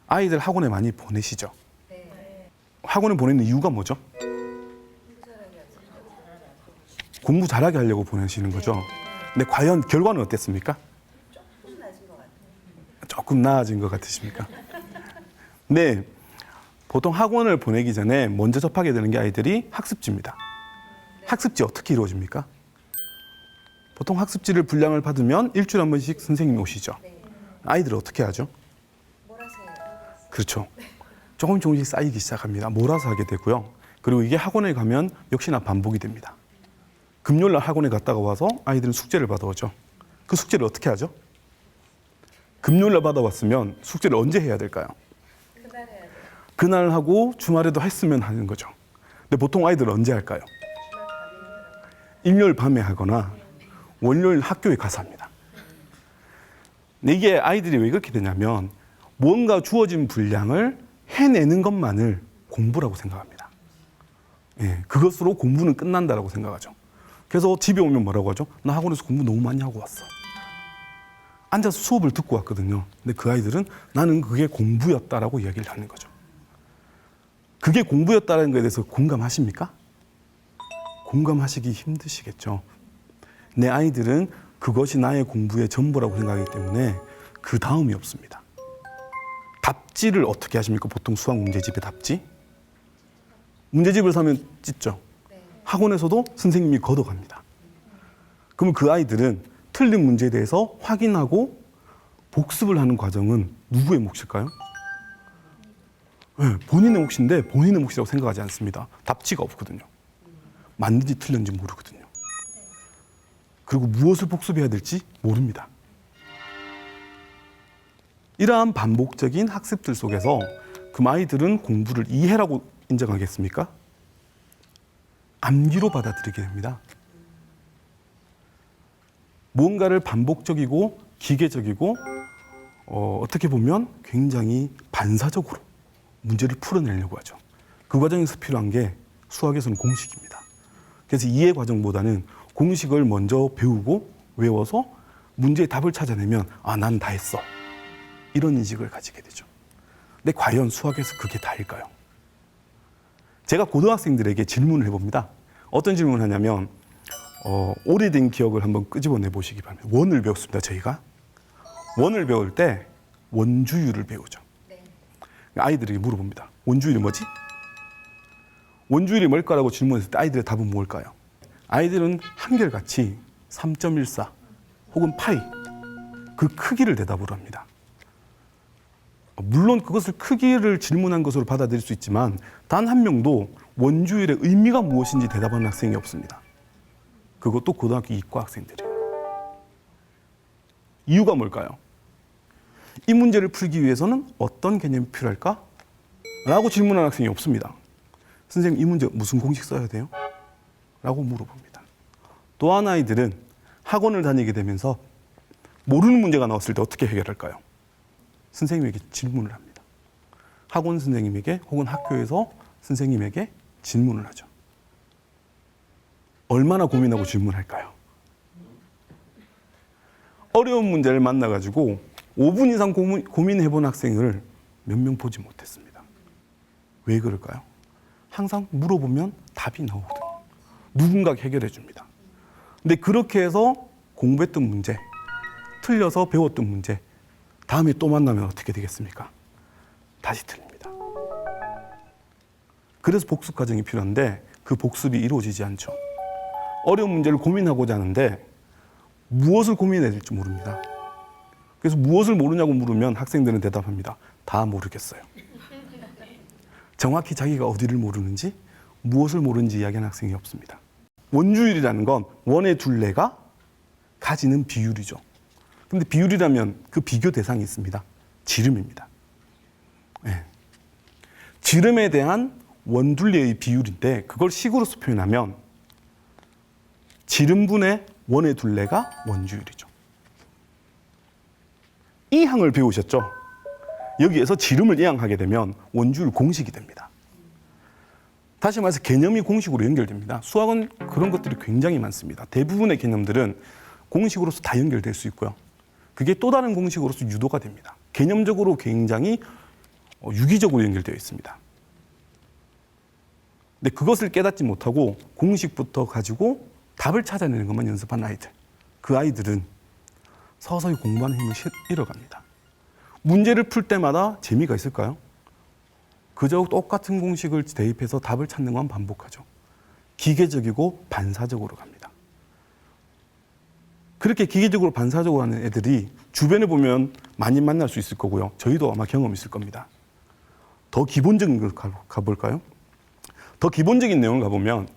아이들 학원에 많이 보내시죠? 학원에 보내는 이유가 뭐죠? 공부 잘하게 하려고 보내시는 거죠. 근데 과연 결과는 어땠습니까? 조금 나아진 것 같으십니까? 네, 보통 학원을 보내기 전에 먼저 접하게 되는 게 아이들이 학습지입니다. 학습지 어떻게 이루어집니까? 보통 학습지를 분량을 받으면 일주일에 한 번씩 선생님이 오시죠. 아이들은 어떻게 하죠? 그렇죠. 조금씩 쌓이기 시작합니다. 몰아서 하게 되고요. 그리고 이게 학원에 가면 역시나 반복이 됩니다. 금요일날 학원에 갔다가 와서 아이들은 숙제를 받아오죠. 그 숙제를 어떻게 하죠? 금요일날 받아왔으면 숙제를 언제 해야 될까요? 그날 하고 주말에도 했으면 하는 거죠. 근데 보통 아이들은 언제 할까요? 일요일 밤에 하거나 월요일 학교에 가서 합니다. 근데 이게 아이들이 왜 그렇게 되냐면 뭔가 주어진 분량을 해내는 것만을 공부라고 생각합니다. 예, 그것으로 공부는 끝난다라고 생각하죠. 그래서 집에 오면 뭐라고 하죠? 나 학원에서 공부 너무 많이 하고 왔어. 앉아서 수업을 듣고 왔거든요. 근데 그 아이들은 나는 그게 공부였다라고 이야기를 하는 거죠. 그게 공부였다는 것에 대해서 공감하십니까? 공감하시기 힘드시겠죠. 내 아이들은 그것이 나의 공부의 전부라고 생각하기 때문에 그 다음이 없습니다. 답지를 어떻게 하십니까? 보통 수학 문제집의 답지? 문제집을 사면 찢죠. 학원에서도 선생님이 걷어갑니다. 그러면 그 아이들은 틀린 문제에 대해서 확인하고 복습을 하는 과정은 누구의 몫일까요? 네, 본인의 몫인데 본인의 몫이라고 생각하지 않습니다. 답지가 없거든요. 맞는지 틀렸는지 모르거든요. 그리고 무엇을 복습해야 될지 모릅니다. 이러한 반복적인 학습들 속에서 그 아이들은 공부를 이해라고 인정하겠습니까? 암기로 받아들이게 됩니다. 무언가를 반복적이고 기계적이고 어떻게 보면 굉장히 반사적으로 문제를 풀어내려고 하죠. 그 과정에서 필요한 게 수학에서는 공식입니다. 그래서 이해 과정보다는 공식을 먼저 배우고 외워서 문제의 답을 찾아내면 아, 난 다 했어. 이런 인식을 가지게 되죠. 근데 과연 수학에서 그게 다일까요? 제가 고등학생들에게 질문을 해봅니다. 어떤 질문을 하냐면 오래된 기억을 한번 끄집어내 보시기 바랍니다. 원을 배웠습니다. 저희가 원을 배울 때 원주율을 배우죠. 아이들에게 물어봅니다. 원주율이 뭐지? 원주율이 뭘까라고 질문했을 때 아이들의 답은 뭘까요? 아이들은 한결같이 3.14 혹은 파이 그 크기를 대답을 합니다. 물론 그것을 크기를 질문한 것으로 받아들일 수 있지만 단 한 명도 원주율의 의미가 무엇인지 대답하는 학생이 없습니다. 그것도 고등학교 이과 학생들이에요. 이유가 뭘까요? 이 문제를 풀기 위해서는 어떤 개념이 필요할까? 라고 질문하는 학생이 없습니다. 선생님, 이 문제 무슨 공식 써야 돼요? 라고 물어봅니다. 또한 아이들은 학원을 다니게 되면서 모르는 문제가 나왔을 때 어떻게 해결할까요? 선생님에게 질문을 합니다. 학원 선생님에게 혹은 학교에서 선생님에게 질문을 하죠. 얼마나 고민하고 질문할까요? 어려운 문제를 만나가지고 5분 이상 고민해본 학생을 몇 명 보지 못했습니다. 왜 그럴까요? 항상 물어보면 답이 나오거든요. 누군가가 해결해 줍니다. 근데 그렇게 해서 공부했던 문제, 틀려서 배웠던 문제, 다음에 또 만나면 어떻게 되겠습니까? 다시 틀립니다. 그래서 복습 과정이 필요한데 그 복습이 이루어지지 않죠. 어려운 문제를 고민하고자 하는데 무엇을 고민해야 될지 모릅니다. 그래서 무엇을 모르냐고 물으면 학생들은 대답합니다. 다 모르겠어요. 정확히 자기가 어디를 모르는지 무엇을 모르는지 이야기하는 학생이 없습니다. 원주율이라는 건 원의 둘레가 가지는 비율이죠. 근데 비율이라면 그 비교 대상이 있습니다. 지름입니다. 네. 지름에 대한 원둘레의 비율인데 그걸 식으로서 표현하면 지름분의 원의 둘레가 원주율이죠. 이항을 배우셨죠? 여기에서 지름을 이항하게 되면 원주율 공식이 됩니다. 다시 말해서 개념이 공식으로 연결됩니다. 수학은 그런 것들이 굉장히 많습니다. 대부분의 개념들은 공식으로서 다 연결될 수 있고요. 그게 또 다른 공식으로서 유도가 됩니다. 개념적으로 굉장히 유기적으로 연결되어 있습니다. 근데 그것을 깨닫지 못하고 공식부터 가지고 답을 찾아내는 것만 연습한 아이들. 그 아이들은 서서히 공부하는 힘을 잃어갑니다. 문제를 풀 때마다 재미가 있을까요? 그저 똑같은 공식을 대입해서 답을 찾는 것만 반복하죠. 기계적이고 반사적으로 갑니다. 그렇게 기계적으로 반사적으로 하는 애들이 주변에 보면 많이 만날 수 있을 거고요. 저희도 아마 경험 있을 겁니다. 더 기본적인 걸 가볼까요? 더 기본적인 내용을 가보면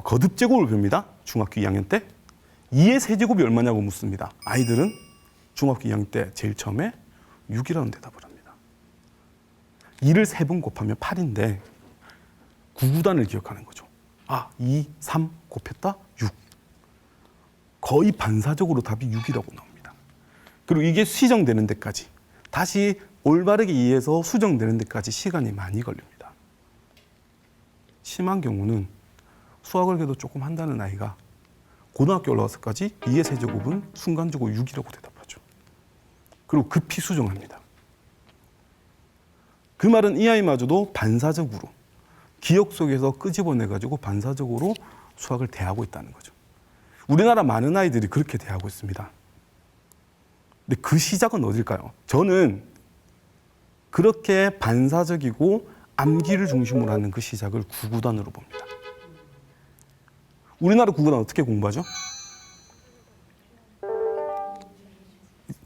거듭 제곱을 배웁니다. 중학교 2학년 때. 2의 세제곱이 얼마냐고 묻습니다. 아이들은 중학교 2학년 때 제일 처음에 6이라는 대답을 합니다. 2를 3번 곱하면 8인데 9구단을 기억하는 거죠. 2, 3 곱했다? 6. 거의 반사적으로 답이 6이라고 나옵니다. 그리고 이게 수정되는 데까지, 다시 올바르게 이해해서 수정되는 데까지 시간이 많이 걸립니다. 심한 경우는 수학을 그래도 조금 한다는 아이가 고등학교 올라와서까지 2의 세제곱은 순간적으로 6이라고 대답하죠. 그리고 급히 수정합니다. 그 말은 이 아이마저도 반사적으로 기억 속에서 끄집어내가지고 반사적으로 수학을 대하고 있다는 거죠. 우리나라 많은 아이들이 그렇게 대하고 있습니다. 근데 그 시작은 어딜까요? 저는 그렇게 반사적이고 암기를 중심으로 하는 그 시작을 구구단으로 봅니다. 우리나라 구구단 어떻게 공부하죠?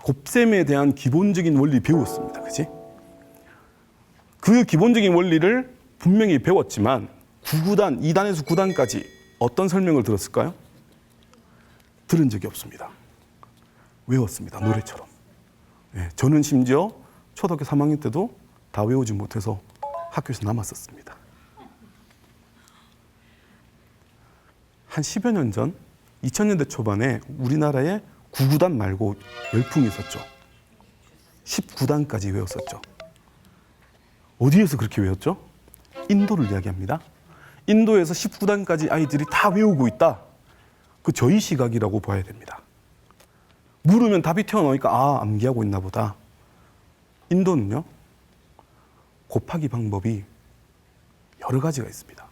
곱셈에 대한 기본적인 원리 배웠습니다. 그치? 그 기본적인 원리를 분명히 배웠지만 9구단, 2단에서 9단까지 어떤 설명을 들었을까요? 들은 적이 없습니다. 외웠습니다. 노래처럼. 네, 저는 심지어 초등학교 3학년 때도 다 외우지 못해서 학교에서 남았었습니다. 한 10여 년 전, 2000년대 초반에 우리나라에 9구단 말고 열풍이 있었죠. 19단까지 외웠었죠. 어디에서 그렇게 외웠죠? 인도를 이야기합니다. 인도에서 19단까지 아이들이 다 외우고 있다. 그 저희 시각이라고 봐야 됩니다. 물으면 답이 튀어나오니까 암기하고 있나 보다. 인도는요, 곱하기 방법이 여러 가지가 있습니다.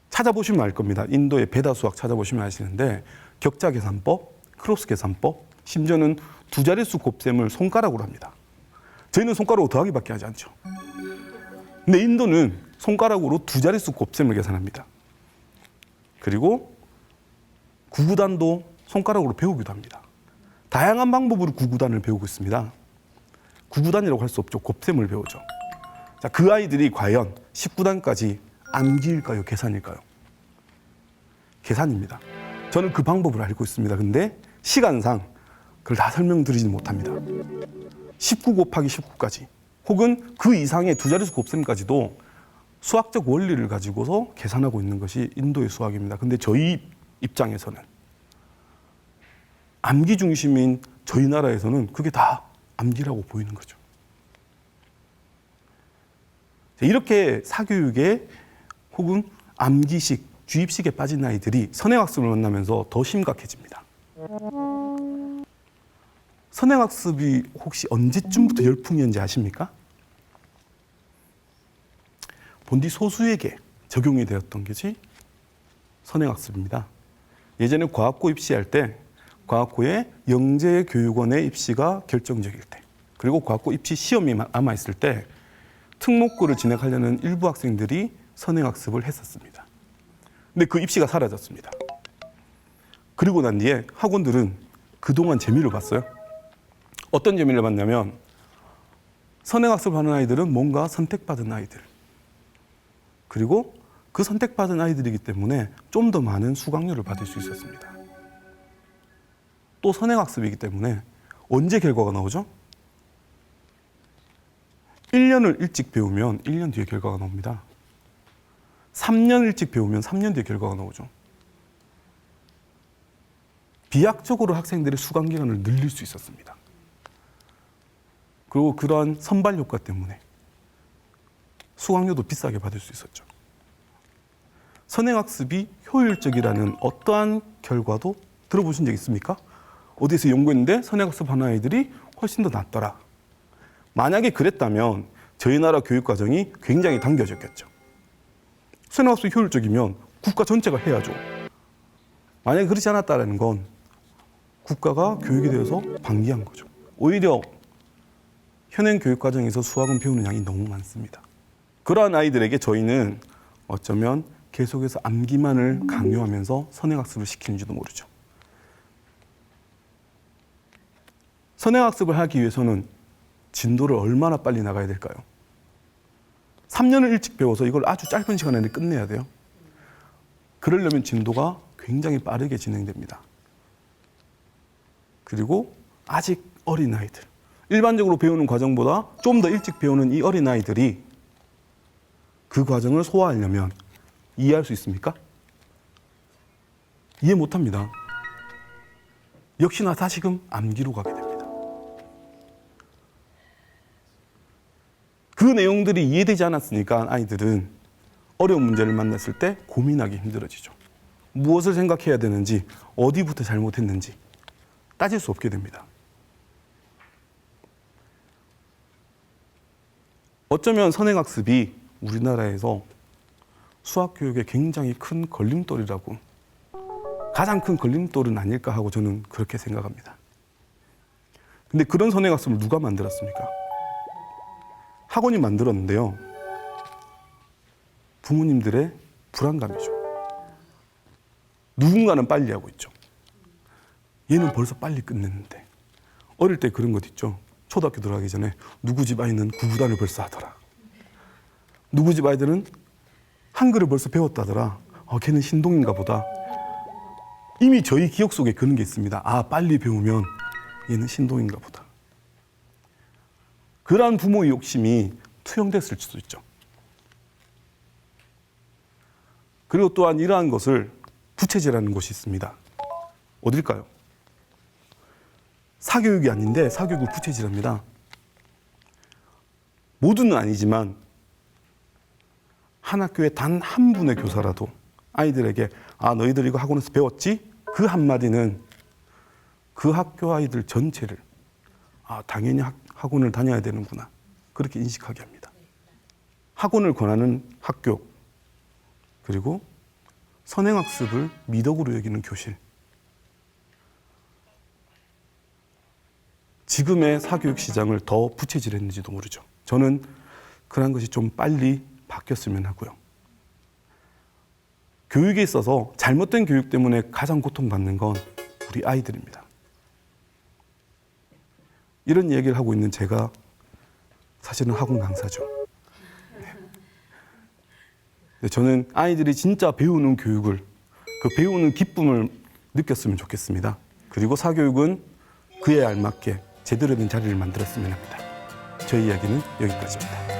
찾아보시면 알 겁니다. 인도의 베다 수학 찾아보시면 아시는데 격자 계산법, 크로스 계산법, 심지어는 두 자릿수 곱셈을 손가락으로 합니다. 저희는 손가락으로 더하기밖에 하지 않죠. 근데 인도는 손가락으로 두 자릿수 곱셈을 계산합니다. 그리고 구구단도 손가락으로 배우기도 합니다. 다양한 방법으로 구구단을 배우고 있습니다. 구구단이라고 할 수 없죠. 곱셈을 배우죠. 자, 그 아이들이 과연 19단까지 암기일까요? 계산일까요? 계산입니다. 저는 그 방법을 알고 있습니다. 근데 시간상 그걸 다 설명드리지 못합니다. 19 곱하기 19까지 혹은 그 이상의 두 자릿수 곱셈까지도 수학적 원리를 가지고서 계산하고 있는 것이 인도의 수학입니다. 근데 저희 입장에서는 암기 중심인 저희 나라에서는 그게 다 암기라고 보이는 거죠. 이렇게 사교육에 혹은 암기식, 주입식에 빠진 아이들이 선행학습을 만나면서 더 심각해집니다. 선행학습이 혹시 언제쯤부터 열풍이었는지 아십니까? 본디 소수에게 적용이 되었던 것이 선행학습입니다. 예전에 과학고 입시할 때 과학고에 영재교육원의 입시가 결정적일 때, 그리고 과학고 입시 시험이 남아있을 때 특목고를 진학하려는 일부 학생들이 선행학습을 했었습니다. 근데 그 입시가 사라졌습니다. 그리고 난 뒤에 학원들은 그동안 재미를 봤어요. 어떤 재미를 봤냐면 선행학습을 하는 아이들은 뭔가 선택받은 아이들, 그리고 그 선택받은 아이들이기 때문에 좀 더 많은 수강료를 받을 수 있었습니다. 또 선행학습이기 때문에 언제 결과가 나오죠? 1년을 일찍 배우면 1년 뒤에 결과가 나옵니다. 3년 일찍 배우면 3년 뒤에 결과가 나오죠. 비약적으로 학생들의 수강 기간을 늘릴 수 있었습니다. 그리고 그러한 선발 효과 때문에 수강료도 비싸게 받을 수 있었죠. 선행학습이 효율적이라는 어떠한 결과도 들어보신 적 있습니까? 어디서 연구했는데 선행학습 하는 아이들이 훨씬 더 낫더라. 만약에 그랬다면 저희 나라 교육과정이 굉장히 당겨졌겠죠. 선행학습이 효율적이면 국가 전체가 해야죠. 만약에 그렇지 않았다는 건 국가가 교육에 대해서 방기한 거죠. 오히려 현행 교육과정에서 수학은 배우는 양이 너무 많습니다. 그러한 아이들에게 저희는 어쩌면 계속해서 암기만을 강요하면서 선행학습을 시키는지도 모르죠. 선행학습을 하기 위해서는 진도를 얼마나 빨리 나가야 될까요? 3년을 일찍 배워서 이걸 아주 짧은 시간 안에 끝내야 돼요. 그러려면 진도가 굉장히 빠르게 진행됩니다. 그리고 아직 어린 아이들, 일반적으로 배우는 과정보다 좀 더 일찍 배우는 이 어린 아이들이 그 과정을 소화하려면 이해할 수 있습니까? 이해 못합니다. 역시나 다시금 암기로 가게 됩니다. 그 내용들이 이해되지 않았으니까 아이들은 어려운 문제를 만났을 때 고민하기 힘들어지죠. 무엇을 생각해야 되는지, 어디부터 잘못했는지 따질 수 없게 됩니다. 어쩌면 선행학습이 우리나라에서 수학교육에 굉장히 큰 걸림돌이라고, 가장 큰 걸림돌은 아닐까 하고 저는 그렇게 생각합니다. 근데 그런 선행학습을 누가 만들었습니까? 학원이 만들었는데요. 부모님들의 불안감이죠. 누군가는 빨리 하고 있죠. 얘는 벌써 빨리 끝냈는데. 어릴 때 그런 것 있죠. 초등학교 들어가기 전에 누구 집 아이는 구구단을 벌써 하더라. 누구 집 아이들은 한글을 벌써 배웠다더라. 걔는 신동인가 보다. 이미 저희 기억 속에 그런 게 있습니다. 아, 빨리 배우면 얘는 신동인가 보다. 그러한 부모의 욕심이 투영됐을 수도 있죠. 그리고 또한 이러한 것을 부채질하는 곳이 있습니다. 어딜까요? 사교육이 아닌데 사교육을 부채질합니다. 모두는 아니지만 한 학교에 단 한 분의 교사라도 아이들에게 아, 너희들 이거 학원에서 배웠지? 그 한마디는 그 학교 아이들 전체를 아, 당연히 학원을 다녀야 되는구나. 그렇게 인식하게 합니다. 학원을 권하는 학교, 그리고 선행학습을 미덕으로 여기는 교실. 지금의 사교육 시장을 더 부채질했는지도 모르죠. 저는 그런 것이 좀 빨리 바뀌었으면 하고요. 교육에 있어서 잘못된 교육 때문에 가장 고통받는 건 우리 아이들입니다. 이런 얘기를 하고 있는 제가 사실은 학원 강사죠. 네. 저는 아이들이 진짜 배우는 교육을, 그 배우는 기쁨을 느꼈으면 좋겠습니다. 그리고 사교육은 그에 알맞게 제대로 된 자리를 만들었으면 합니다. 저희 이야기는 여기까지입니다.